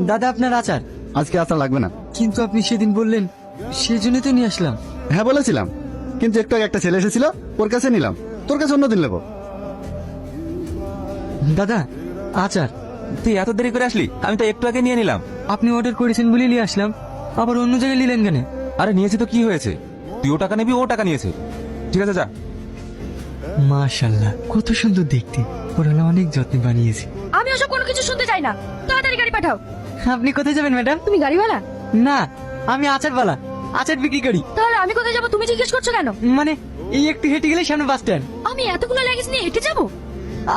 দাদা আপনার আচার। আজকে আচার লাগবে না। কিন্তু আপনি সেদিন বললেন, সেই জন্যই তো নিয়ে আসলাম। হ্যাঁ বলেছিলাম, কিন্তু একটু আগে একটা ছেলে এসেছিল, ওর কাছে নিলাম। তোর কাছে অন্যদিন নেবো। দাদা আচার। তুই এত দেরি করে আসলি? আমি তো একটু আগে নিয়ে নিলাম। আপনি অর্ডার করেছেন বলে নিয়ে আসলাম, আবার অন্য জায়গায় নিলেন কেন? আরে নিয়েছি তো কি হয়েছে, তুই ও টাকা নিবি, ও টাকা নিয়েছে। ঠিক আছে যা। মাশাআল্লাহ, কত সুন্দর দেখতে। ওরা অনেক যত্নে বানিয়েছে। আমি ওসব কোনো কিছু শুনতে চাই না, তাড়াতাড়ি গাড়ি পাঠাও। আপনি কোথায় যাবেন ম্যাডাম? তুমি গাড়িওয়ালা? না, আমি আচারওয়ালা, আচার বিক্রি করি। তাহলে আমি কোথায় যাবো তুমি জিজ্ঞেস করছো কেন? মানে এই একটু হেঁটে গেলে সামনে বাস স্ট্যান্ড। আমি এতগুলো লাগেজ নিয়ে হেঁটে যাবো?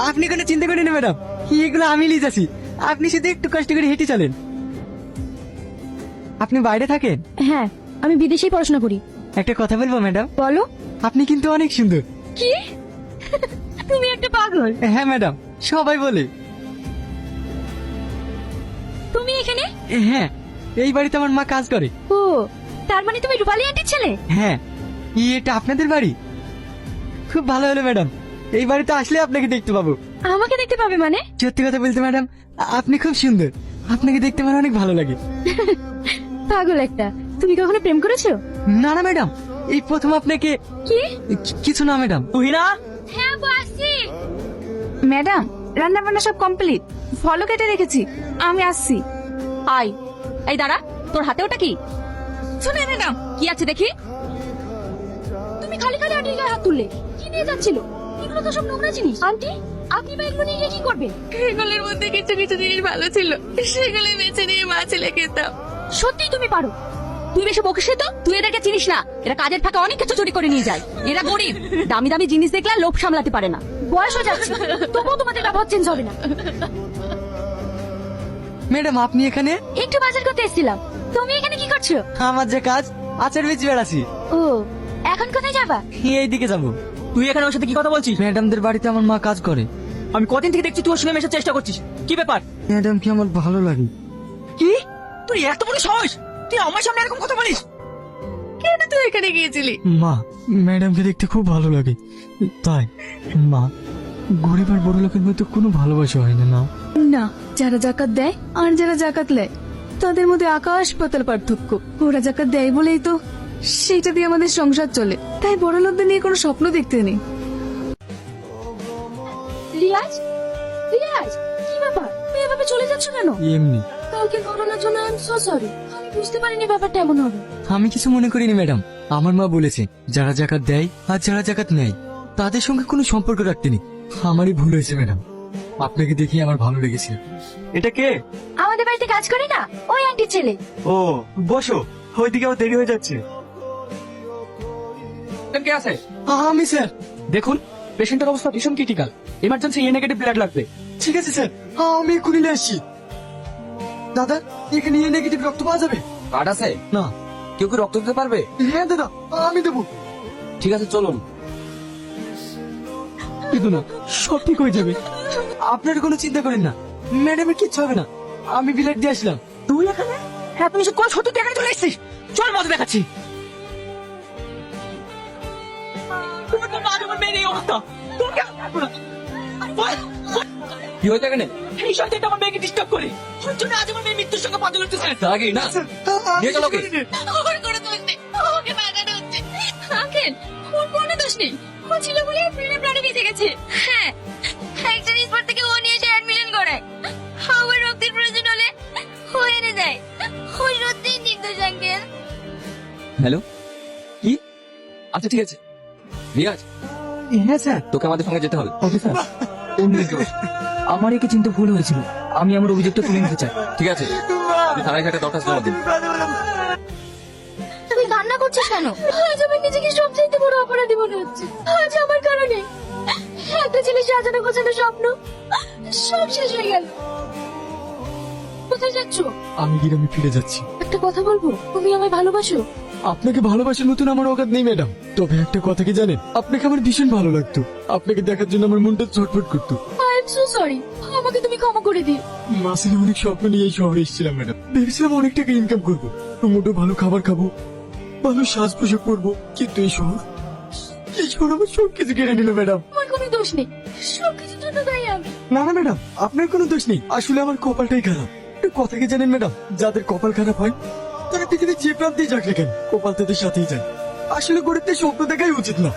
আপনি কোনো চিন্তা করেন না ম্যাডাম, এগুলো আমি নিয়ে যাচ্ছি। আপনি শুধু একটু কষ্ট করে হেঁটে চলেন। আপনি বাইরে থাকেন? হ্যাঁ, আমি বিদেশেই পড়াশোনা করি। একটা কথা বলবো ম্যাডাম? বলো। আপনি কিন্তু অনেক সুন্দর। কি? তুমি একটা পাগল। হ্যাঁ ম্যাডাম, সবাই বলে। তুমি এখানে? হ্যাঁ, এই বাড়িতে আমার মা কাজ করে। ও, তার মানে তুমি রূপালী আন্টির ছেলে? হ্যাঁ। এটা আপনাদের বাড়ি? খুব ভালো হলো ম্যাডাম, এই বাড়িতে আসলে আপনাকে দেখতে পাবো। আমাকে দেখতে পাবে মানে? সত্যি কথা বলতে ম্যাডাম, আপনি খুব সুন্দর। আপনাকে দেখতে আমার অনেক ভালো লাগে। পাগল একটা। তুমি কখনো প্রেম করেছো? না না ম্যাডাম, এই প্রথম আপনাকে। কি? কিছু না ম্যাডাম। তুই না? হ্যাঁ আসছি। ম্যাডাম, রান্না বান্না সব কমপ্লিট, ফলও কেটে রেখেছি, আমি আসছি। আই, এই দাঁড়া, তোর হাতে ওটা কি? শুনে ম্যাডাম, কি আছে দেখি? তুমি খালি খালি আন্টির গায়ে হাত তুললে, কি নিয়ে যাচ্ছিল? এগুলো তো সব নোংরা জিনিস। আন্টি, আপনি বা এগুলো নিয়ে গিয়ে কি করবেন? এগুলোর মধ্যে কিছু কিছু জিনিস ভালো ছিল, সেগুলো বেছে নিয়ে মা ছেলে খেতাম। সত্যি তুমি পারো। তুই বেশি বকিস তো, তুই এদেরকে চিনিস না। এরা কাজের ফাঁকে অনেক কিছু চুরি করে নিয়ে যায়। এরা গরিব, দামি দামি জিনিস দেখলে লোভ সামলাতে পারে না। বয়স হয়ে যাচ্ছে, তবুও তোমাদের ব্যবহার চেঞ্জ হবে না। ম্যাডাম আপনি এখানে? একটু বাজার করতে এসেছিলাম। তুমি এখানে কি করছো? আমার যে কাজ, আচার বেচে বেড়াচ্ছি। ও, এখন কোথায় যাবা? এইদিকে যাবো। তুই এখানে ওর সাথে কি কথা বলছিস? ম্যাডামদের বাড়িতে আমার মা কাজ করে। আমি কদিন থেকে দেখছি তুই ওর সঙ্গে মেশার চেষ্টা করছিস, কি ব্যাপার? ম্যাডাম কি আমার ভালো লাগে। কি? তুই এত বড় সাহস, তুই আমার সামনে এরকম কথা বলিস? কেন তুই এখানে গিয়েছিলি? মা, ম্যাডামকে দেখতে খুব ভালো লাগে, তাই। মা, গরিব আর বড় লোকের মধ্যে কোনো ভালোবাসা হয় না। না, যারা জাকাত দেয় আর যারা জাকাত নেয়, তাদের মধ্যে আকাশ পাতাল পার্থক্য। ওরা জাকাত দেয় বলেই তো সেইটা দিয়ে আমাদের সংসার চলে, তাই বড় লোকদের নিয়ে কোনো স্বপ্ন দেখতে নেই। রিয়াজ, রিয়াজ, কি ব্যাপার? তুমি এভাবে চলে যাচ্ছ কেন? এমনি। কালকে ঘটনার জন্য আই এম সো সরি। আমি বুঝতে পারিনি ব্যাপারটা এমন হবে। আমি কিছু মনে করিনি ম্যাডাম। আমার মা বলেছে যারা জাকাত দেয় আর যারা জাকাত নেয় তাদের সঙ্গে কোনো সম্পর্ক রাখতে নেই। আমারই ভুল হয়েছে ম্যাডাম, আপনাকে দেখে আমার ভালো লেগেছে। এটা কে? আমাদের বাড়িতে কাজ করে না, ওই আন্টির ছেলে। ও, বসো, ওইদিকে আমার দেরি হয়ে যাচ্ছে। কে আছে? আমি স্যার। দেখুন, পেশেন্টের অবস্থা ভীষণ ক্রিটিক্যাল, ইমার্জেন্সি এ নেগেটিভ ব্লাড লাগবে। ঠিক আছে স্যার, আমি এক্ষুনি নিয়ে আসছি। দাদা, এখানে এ নেগেটিভ রক্ত পাওয়া যাবে? কার্ড আছে? না। কেউ কি রক্ত দিতে পারবে? হ্যাঁ দাদা, আমি দেবো। ঠিক আছে চলুন। কিন্তু না, সব ঠিক হয়ে যাবে। আপনার কোনো চিন্তা করেন না, ম্যাডামের কিচ্ছু হবে না। আমি ব্লাড দিয়ে আসলাম। তুই এখানে? হ্যাঁ, তুমি কোন সত্যি তুই এখানে চলে এসেছিস? চল মজা দেখাচ্ছি। তুমি তো আজ আমার মেয়ের এই অবস্থা, তুমি কেমন থাকবো না? কি হয়েছে এখানে? এই শয়তানটা আমার মেয়েকে ডিস্টার্ব করে, ওর জন্য আজ আমার মেয়ে মৃত্যুর সঙ্গে পাঞ্জা লড়তেছে। আগে না নিয়ে চলো ওকে। ওর কোনো দোষ নেই, ওকে বাগানো হচ্ছে। আঙ্কেল, ওর কোনো দোষ নেই, ও ছিল বলে প্লেনে প্রাণে বেঁচে গেছে। হ্যাঁ, একটা স্পট থেকে ও নিয়ে এসে অ্যাডমিশন করায়। আমার রক্তের প্রয়োজন হলে ও এনে দেয়। ওই সত্যিই নির্দোষ আঙ্কেল। হ্যালো, কি? আচ্ছা ঠিক আছে। রিয়াজ, হ্যাঁ স্যার। তোকে আমাদের সঙ্গে যেতে হবে। ওকে স্যার, আমার একে চিন্তা ভুল হয়েছিল, আমি আমার অভিযোগটা তুলে নিতে চাই। ঠিক আছে, আপনি থানায় একটা দরখাস্ত জমা দিন। তুই কান্না করছিস কেন? আজ আমার নিজেকে সবচেয়ে বড় অপরাধী মনে হচ্ছে। আজ আমার কারণে একটা ছেলে সাজানো গোছানো স্বপ্ন সব শেষ হয়ে গেল। কোথায় যাচ্ছ? আমি গ্রামে ফিরে যাচ্ছি। একটা কথা বলবো, তুমি আমায় ভালোবাসো? আপনাকে ভালোবাসার নতুন আমার অকাত নেই ম্যাডাম, তবে একটা কথা কি জানেন, আপনাকে আমার ভীষণ ভালো লাগতো। আপনাকে দেখার জন্য আমার মনটা ছটফট করতো। আই এম সো সরি, আমাকে তুমি ক্ষমা করে দিও। মাসিনে অনেক স্বপ্ন নিয়ে এই শহরে এসেছিলাম ম্যাডাম। ভেবেছিলাম অনেক টাকা ইনকাম করবো, মোটো ভালো খাবার খাবো, ভালো সাজ পোশাক পরবো, কিন্তু এই শহর আমার সব কিছু কেড়ে নিল ম্যাডাম। আমার কোনো দোষ নেই, সবকিছুর জন্য দায়ী আমি। না না ম্যাডাম, আপনার কোনো দোষ নেই। আসলে আমার কপালটাই খারাপ। একটু কথা কি জানেন ম্যাডাম, যাদের কপাল খারাপ হয় তারা পৃথিবীর যে প্রান্তেই যাক না কেন কপাল তাদের সাথেই যায়। আসলে গরিবদের স্বপ্ন দেখাই উচিত না।